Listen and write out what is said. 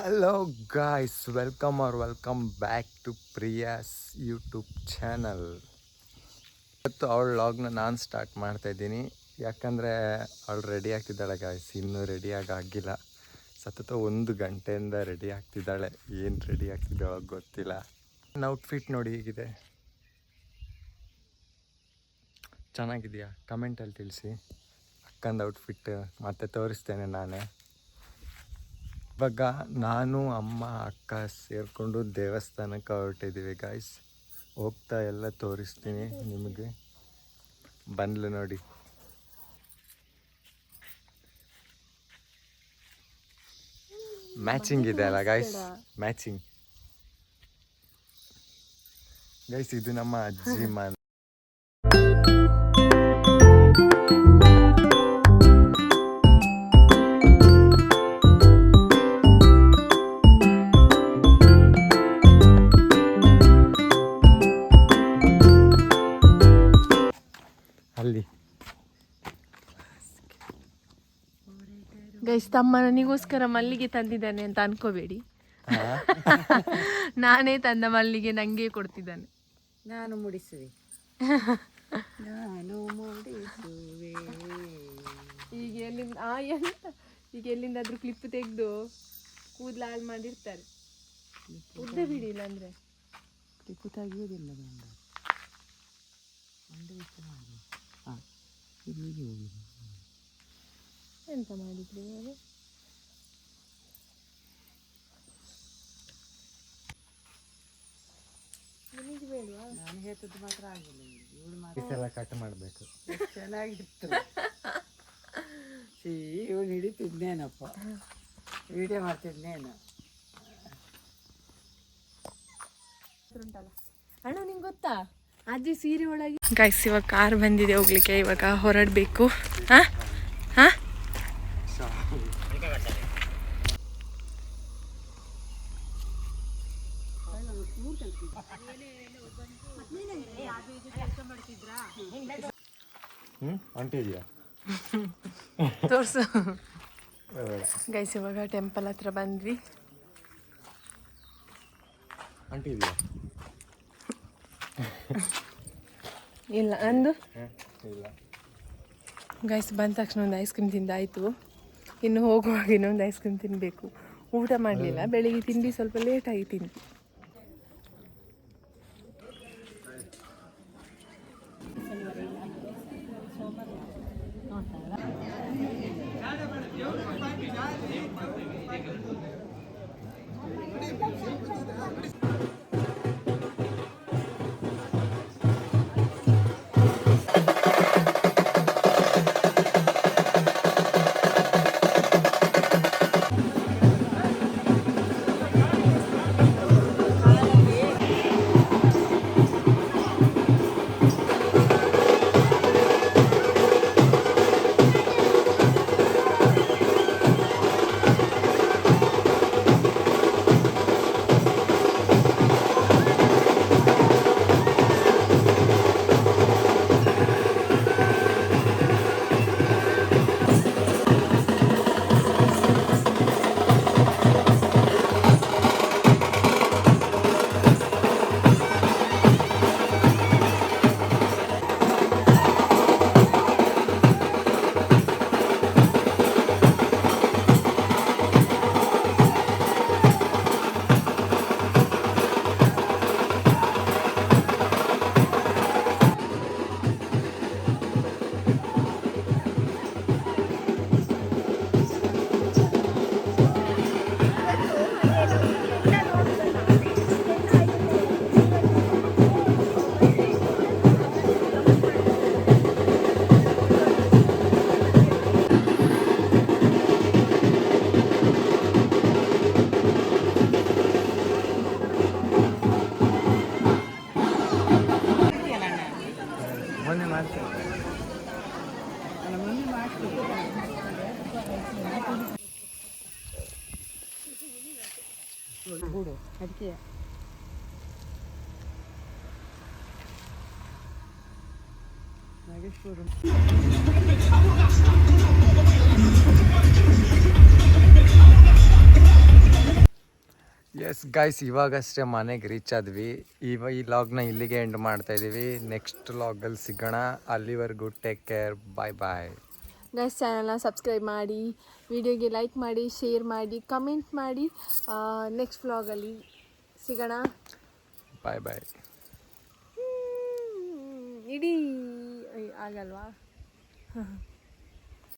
Hello guys, welcome back to Priya's YouTube channel. ಇವತ್ತು ಅವಳ ವ್ಲಾಗ್ನ ನಾನು ಸ್ಟಾರ್ಟ್ ಮಾಡ್ತಾಯಿದ್ದೀನಿ. ಯಾಕಂದರೆ ಅವಳು ರೆಡಿ ಆಗ್ತಿದ್ದಾಳೆ ಗಾಯ್ಸ್, ಇನ್ನೂ ಆಗಿಲ್ಲ. ಸತತ 1 ಗಂಟೆಯಿಂದ ರೆಡಿ ಆಗ್ತಿದ್ದಾಳೆ. ಏನು ರೆಡಿ ಆಗ್ತಿದ್ದಾಳೋ ಗೊತ್ತಿಲ್ಲ. ನನ್ನ ಔಟ್ಫಿಟ್ ನೋಡಿ ಹೀಗಿದೆ. ಚೆನ್ನಾಗಿದೆಯಾ? ಕಮೆಂಟಲ್ಲಿ ತಿಳಿಸಿ. ಅಕ್ಕಂದು ಔಟ್ಫಿಟ್ ಮತ್ತೆ ತೋರಿಸ್ತೇನೆ ನಾನೇ. ಇವಾಗ ನಾನು, ಅಮ್ಮ, ಅಕ್ಕ ಸೇರಿಕೊಂಡು ದೇವಸ್ಥಾನಕ್ಕೆ ಹೊರಟಿದ್ದೀವಿ ಗಾಯ್ಸ್. ಹೋಗ್ತಾ ಎಲ್ಲ ತೋರಿಸ್ತೀನಿ ನಿಮಗೆ. ಬಂದ್ಲು ನೋಡಿ. ಮ್ಯಾಚಿಂಗ್ ಇದೆ ಅಲ್ಲ ಗಾಯ್ಸ್, ಮ್ಯಾಚಿಂಗ್. ಗೈಸ್ ಇದು ನಮ್ಮ ಅಜ್ಜಿ ಮನೆ. ಅಲ್ಲಿ ಗೈಸ್, ತಮ್ಮ ನನಗೋಸ್ಕರ ಮಲ್ಲಿಗೆ ತಂದಿದ್ದಾನೆ ಅಂತ ಅನ್ಕೋಬೇಡಿ. ನಾನೇ ತಂದ ಮಲ್ಲಿಗೆ ನಂಗೆ ಕೊಡ್ತಿದ್ದಾನೆ. ನಾನು ಮುಡಿಸುವೆ ನಾನು ಮುಡಿಸುವೆ. ಈಗ ಎಲ್ಲಿಂದ ಈಗ ಎಲ್ಲಿಂದಾದ್ರೂ ಕ್ಲಿಪ್ ತೆಗೆದು ಕೂದಲು ಹಾಳು ಮಾಡಿರ್ತಾರೆ. ಉದ್ದ ಬಿಡಿಲ್ಲ ಅಂದ್ರೆ ಕ್ಲಿಪ್ಪು ತೆಗಿಯೋದಿಲ್ಲ. ಎಂತ ಮಾಡಿದ್ರಿ ಇವಾಗ? ನಿಮಗೆ ಬೇಡವಾ? ನಾನು ಹೇಳ್ತದ್ದು ಮಾತ್ರ ಆಗಿಲ್ಲ. ಇವಳು ಮಾತ್ರ ಕಟ್ ಮಾಡಬೇಕು. ಚೆನ್ನಾಗಿತ್ತು. ಇವಳು ಹಿಡಿತಿದ್ನೇನಪ್ಪ, ವಿಡಿಯೋ ಮಾಡ್ತಿದ್ನೇನು. ಅಣ್ಣ ನಿಂಗೆ ಗೊತ್ತಾ, ಅಜ್ಜಿ ಸೀರೆ ಒಳಗೆ. ಗೈಸ್ ಇವಾಗ ಕಾರ್ ಬಂದಿದೆ, ಹೋಗ್ಲಿಕ್ಕೆ ಇವಾಗ ಹೊರಡಬೇಕು. ಹಾಂ ಹಾಂ ಹೊಂಟಿದ್ಯಾ? ತೋರ್ಸು. ಗೈಸ್ ಇವಾಗ ಟೆಂಪಲ್ ಹತ್ರ ಬಂದ್ವಿ. ಹೊಂಟಿದ್ಯಾ? ಇಲ್ಲ ಅಂದು. ಇಲ್ಲ ಗೈಸ್ ಬಂದ ತಕ್ಷಣ ಒಂದು ಐಸ್ ಕ್ರೀಮ್ ತಿಂದಾಯಿತು. ಇನ್ನು ಹೋಗುವಾಗ ಇನ್ನೊಂದು ಐಸ್ ಕ್ರೀಮ್ ತಿನ್ನಬೇಕು. ಊಟ ಮಾಡಲಿಲ್ಲ, ಬೆಳಿಗ್ಗೆ ತಿಂಡಿ ಸ್ವಲ್ಪ ಲೇಟಾಗಿ ತಿಂದ್ವಿ. ಮೊನ್ನೆ ಮಾಡ್ತೀನಿ. ಅದಕ್ಕೆ ನಾಗೇಶ್ವರ ಎಸ್ ಗೈಸ್, ಇವಾಗಷ್ಟೇ ಮನೆಗೆ ರೀಚ್ ಆದ್ವಿ. ಈ ಲಾಗ್ನ ಇಲ್ಲಿಗೆ ಎಂಡ್ ಮಾಡ್ತಾ ಇದ್ದೀವಿ. ನೆಕ್ಸ್ಟ್ ಲಾಗಲ್ಲಿ ಸಿಗೋಣ. ಅಲ್ಲಿವರೆಗೂ ಟೇಕ್ ಕೇರ್, ಬಾಯ್ ಬಾಯ್. ಗೈಸ್ ಚಾನಲ್ನ ಸಬ್ಸ್ಕ್ರೈಬ್ ಮಾಡಿ, ವಿಡಿಯೋಗೆ ಲೈಕ್ ಮಾಡಿ, ಶೇರ್ ಮಾಡಿ, ಕಮೆಂಟ್ ಮಾಡಿ. ನೆಕ್ಸ್ಟ್ ವ್ಲಾಗಲ್ಲಿ ಸಿಗೋಣ. ಬಾಯ್ ಬಾಯ್. ಇಡೀ ಆಗಲ್ವಾ?